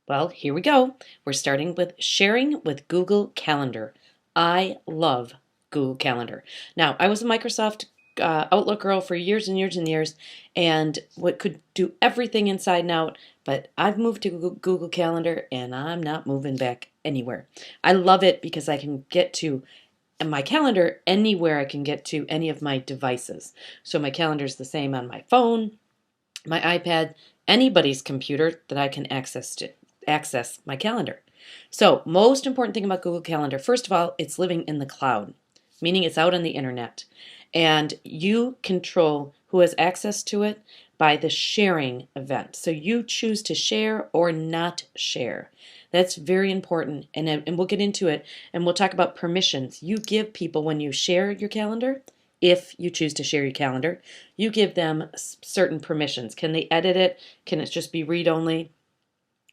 Well, here we go. We're starting with sharing with Google Calendar. I love Google Calendar. Now, I was a Microsoft Outlook girl for years and years and years, and what could do everything inside and out, but I've moved to Google Calendar and I'm not moving back anywhere. I love it because I can get to my calendar anywhere I can get to any of my devices. So my calendar is the same on my phone, my iPad, anybody's computer that I can access my calendar. So, most important thing about Google Calendar, first of all, it's living in the cloud, meaning it's out on the internet. And you control who has access to it by the sharing event. So you choose to share or not share. That's very important. And we'll get into it and we'll talk about permissions. You give people, when you share your calendar, if you choose to share your calendar, you give them certain permissions. Can they edit it? Can it just be read only?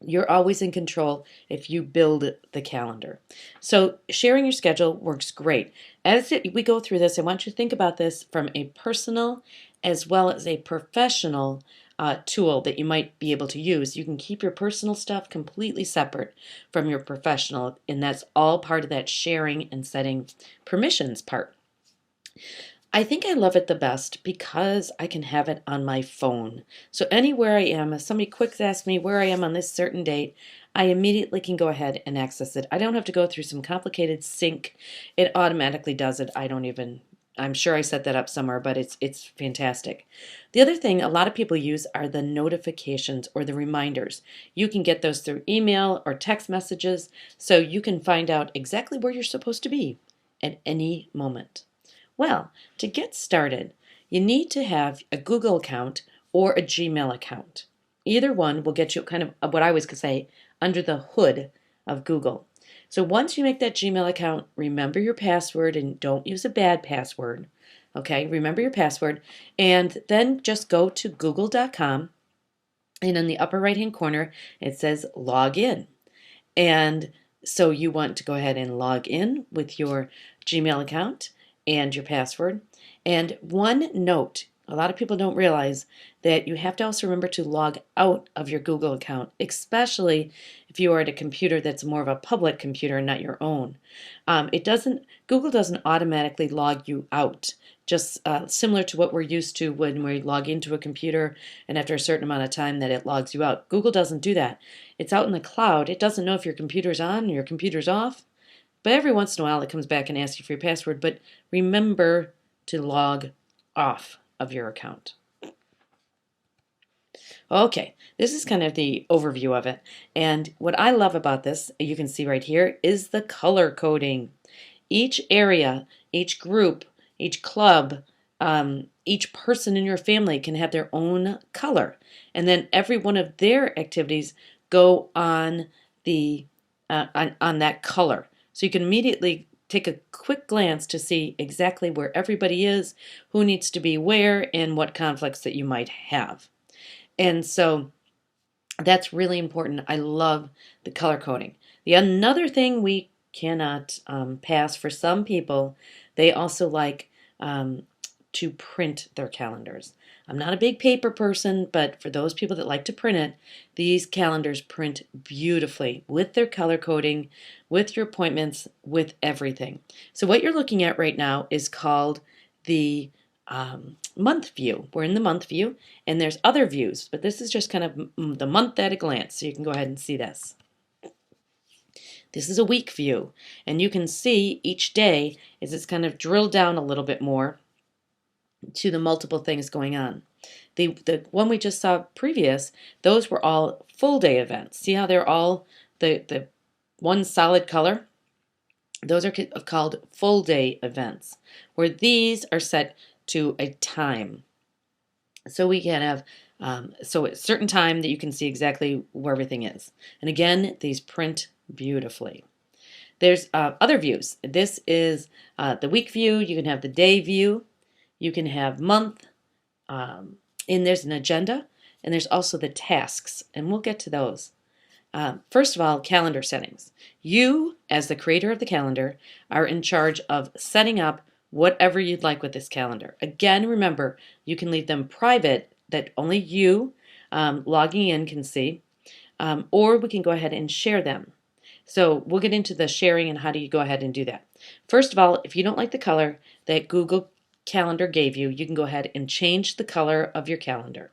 You're always in control if you build the calendar. So sharing your schedule works great. As we go through this, I want you to think about this from a personal as well as a professional tool that you might be able to use. You can keep your personal stuff completely separate from your professional, and that's all part of that sharing and setting permissions part. I think I love it the best because I can have it on my phone. So anywhere I am, if somebody quick asks me where I am on this certain date, I immediately can go ahead and access it. I don't have to go through some complicated sync. It automatically does it. I'm sure I set that up somewhere, but it's fantastic. The other thing a lot of people use are the notifications or the reminders. You can get those through email or text messages, so you can find out exactly where you're supposed to be at any moment. Well, to get started, you need to have a Google account or a Gmail account. Either one will get you kind of what I always could say under the hood of Google. So once you make that Gmail account, remember your password and don't use a bad password. Okay, remember your password and then just go to google.com and in the upper right hand corner it says log in. And so you want to go ahead and log in with your Gmail account and your password. And one note, a lot of people don't realize that you have to also remember to log out of your Google account, especially if you are at a computer that's more of a public computer and not your own. Google doesn't automatically log you out, just similar to what we're used to when we log into a computer and after a certain amount of time that it logs you out. Google doesn't do that. It's out in the cloud. It doesn't know if your computer's on or your computer's off. But every once in a while it comes back and asks you for your password, but remember to log off of your account. Okay, this is kind of the overview of it. And what I love about this, you can see right here, is the color coding. Each area, each group, each club, each person in your family can have their own color. And then every one of their activities go on the on that color. So you can immediately take a quick glance to see exactly where everybody is, who needs to be where, and what conflicts that you might have. And so that's really important. I love the color coding. The another thing we cannot pass for some people, they also like to print their calendars. I'm not a big paper person, but for those people that like to print it, these calendars print beautifully with their color coding, with your appointments, with everything. So what you're looking at right now is called the month view. We're in the month view, and there's other views, but this is just kind of the month at a glance, so you can go ahead and see this. This is a week view, and you can see each day as it's kind of drilled down a little bit more to the multiple things going on. The one we just saw previous, those were all full day events. See how they're all the one solid color? Those are called full day events, where these are set to a time. So we can have so at a certain time that you can see exactly where everything is. And again, these print beautifully. There's other views. This is the week view. You can have the day view. You can have month, and there's an agenda, and there's also the tasks, and we'll get to those. First of all, calendar settings. You, as the creator of the calendar, are in charge of setting up whatever you'd like with this calendar. Again, remember, you can leave them private that only you logging in can see. or we can go ahead and share them. So we'll get into the sharing and how do you go ahead and do that. First of all, if you don't like the color that Google Calendar gave you, you can go ahead and change the color of your calendar.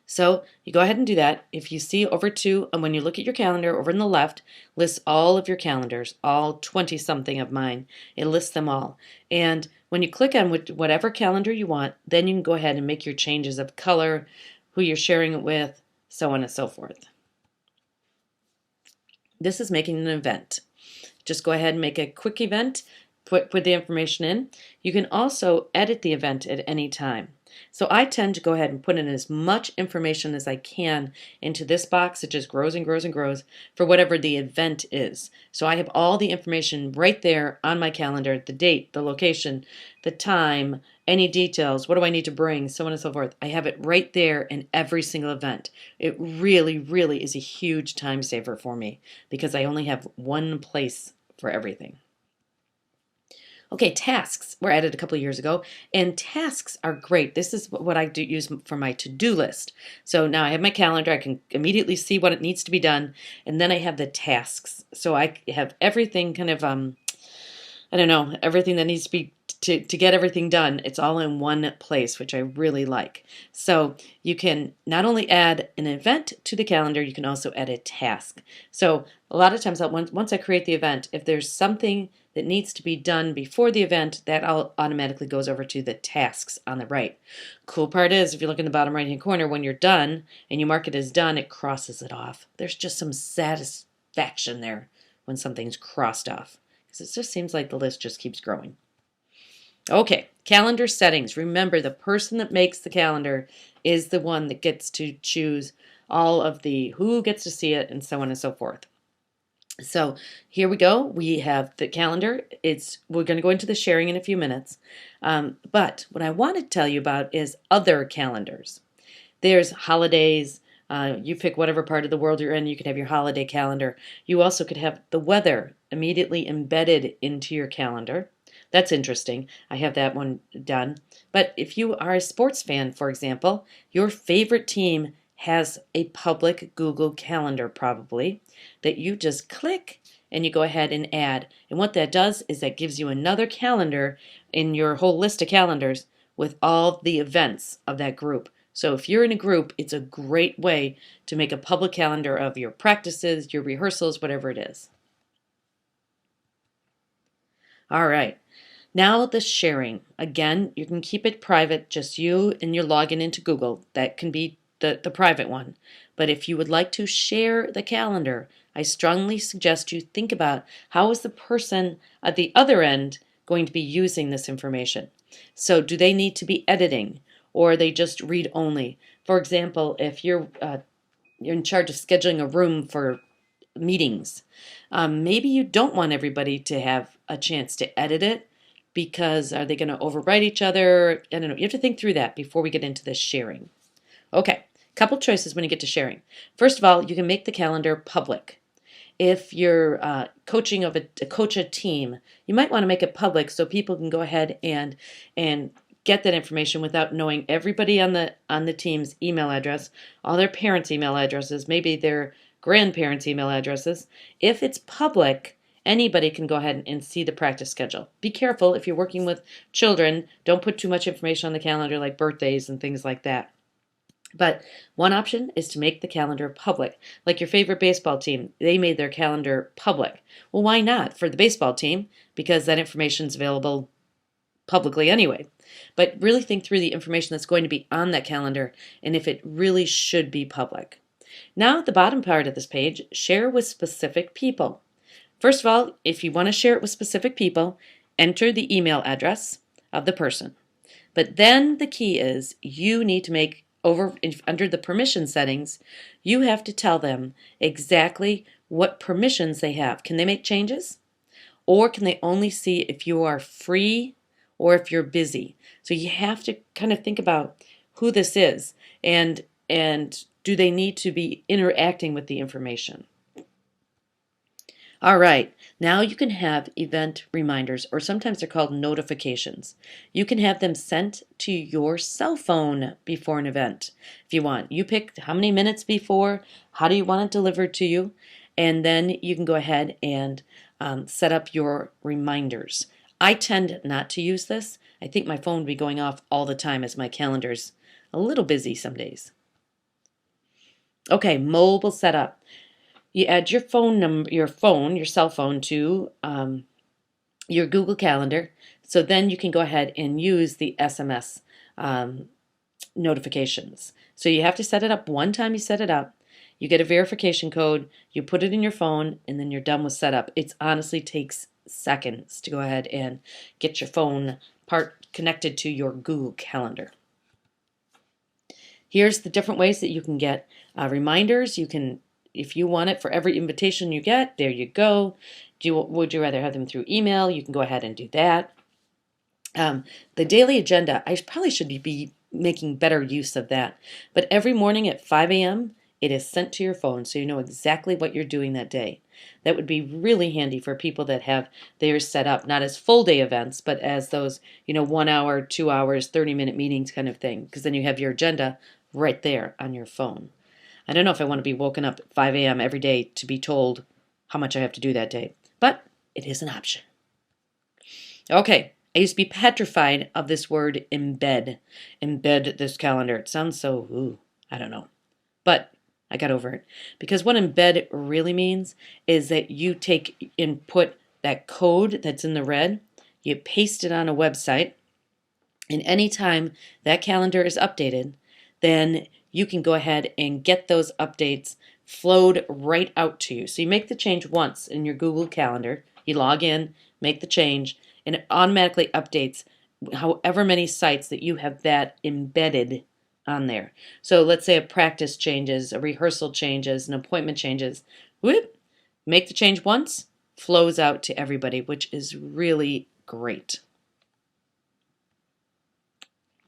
So you go ahead and do that. If you see over to, and when you look at your calendar over on the left, lists all of your calendars, all 20 something of mine. It lists them all. And when you click on whatever calendar you want, then you can go ahead and make your changes of color, who you're sharing it with, so on and so forth. This is making an event. Just go ahead and make a quick event, put the information in. You can also edit the event at any time. So I tend to go ahead and put in as much information as I can into this box. It just grows and grows and grows for whatever the event is. So I have all the information right there on my calendar, the date, the location, the time, any details, what do I need to bring, so on and so forth. I have it right there in every single event. It really, really is a huge time saver for me because I only have one place for everything. Okay, tasks were added a couple of years ago, and tasks are great. This is what I do use for my to-do list. So now I have my calendar. I can immediately see what it needs to be done, and then I have the tasks. So I have everything kind of, I don't know, everything that needs to be to get everything done. It's all in one place, which I really like. So you can not only add an event to the calendar, you can also add a task. So a lot of times once I create the event, if there's something that needs to be done before the event, that automatically goes over to the tasks on the right. Cool part is, if you look in the bottom right hand corner, when you're done and you mark it as done, it crosses it off. There's just some satisfaction there when something's crossed off, because it just seems like the list just keeps growing. Okay, calendar settings. Remember, the person that makes the calendar is the one that gets to choose all of the who gets to see it and so on and so forth. So here we go. We have the calendar. We're going to go into the sharing in a few minutes. But what I want to tell you about is other calendars. There's holidays. You pick whatever part of the world you're in. You could have your holiday calendar. You also could have the weather immediately embedded into your calendar. That's interesting. I have that one done. But if you are a sports fan, for example, your favorite team has a public Google Calendar probably that you just click and you go ahead and add. And what that does is that gives you another calendar in your whole list of calendars with all the events of that group. So if you're in a group, it's a great way to make a public calendar of your practices, your rehearsals, whatever it is. All right. Now the sharing. Again, you can keep it private, just you and your login into Google. That can be the private one. But if you would like to share the calendar, I strongly suggest you think about how is the person at the other end going to be using this information. So do they need to be editing, or are they just read only? For example, if you're in charge of scheduling a room for meetings, maybe you don't want everybody to have a chance to edit it, because are they going to overwrite each other? I don't know. You have to think through that before we get into this sharing. Okay, couple choices when you get to sharing. First of all, you can make the calendar public. If you're coaching coach a team, you might want to make it public so people can go ahead and get that information without knowing everybody on the team's email address, all their parents' email addresses, maybe their grandparents' email addresses. If it's public, anybody can go ahead and see the practice schedule. Be careful if you're working with children. Don't put too much information on the calendar like birthdays and things like that. But one option is to make the calendar public. Like your favorite baseball team, they made their calendar public. Well, why not for the baseball team? Because that information is available publicly anyway. But really think through the information that's going to be on that calendar and if it really should be public. Now at the bottom part of this page, share with specific people. First of all, if you want to share it with specific people, enter the email address of the person. But then the key is you need to make under the permission settings, you have to tell them exactly what permissions they have. Can they make changes? Or can they only see if you are free or if you're busy? So you have to kind of think about who this is and do they need to be interacting with the information? All right, now you can have event reminders, or sometimes they're called notifications. You can have them sent to your cell phone before an event if you want. You pick how many minutes before, how do you want it delivered to you, and then you can go ahead and set up your reminders. I tend not to use this. I think my phone would be going off all the time as my calendar's a little busy some days. Okay, mobile setup. You add your phone number, your cell phone to your Google Calendar. So then you can go ahead and use the SMS um, notifications. So you have to set it up one time you set it up. You get a verification code, you put it in your phone, and then you're done with setup. It honestly takes seconds to go ahead and get your phone part connected to your Google Calendar. Here's the different ways that you can get reminders. You can, if you want it for every invitation you get, there you go. Would you rather have them through email? You can go ahead and do that. The daily agenda, I probably should be making better use of that. But every morning at 5 a.m., it is sent to your phone so you know exactly what you're doing that day. That would be really handy for people that have theirs set up, not as full day events, but as those, 1 hour, 2 hours, 30-minute meetings kind of thing, because then you have your agenda right there on your phone. I don't know if I want to be woken up at 5 a.m. every day to be told how much I have to do that day, but it is an option. Okay, I used to be petrified of this word embed. Embed this calendar. It sounds so, I don't know. But I got over it. Because what embed really means is that you take and put that code that's in the red, you paste it on a website, and anytime that calendar is updated, then you can go ahead and get those updates flowed right out to you. So you make the change once in your Google Calendar, you log in, make the change, and it automatically updates however many sites that you have that embedded on there. So let's say a practice changes, a rehearsal changes, an appointment changes. Whoop, make the change once, flows out to everybody, which is really great.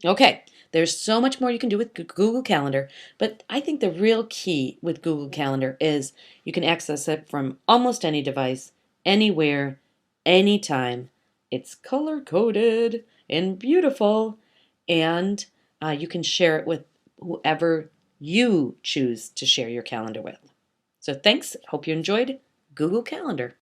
Okay, there's so much more you can do with Google Calendar, but I think the real key with Google Calendar is you can access it from almost any device, anywhere, anytime. It's color-coded and beautiful, and you can share it with whoever you choose to share your calendar with. So thanks. Hope you enjoyed Google Calendar.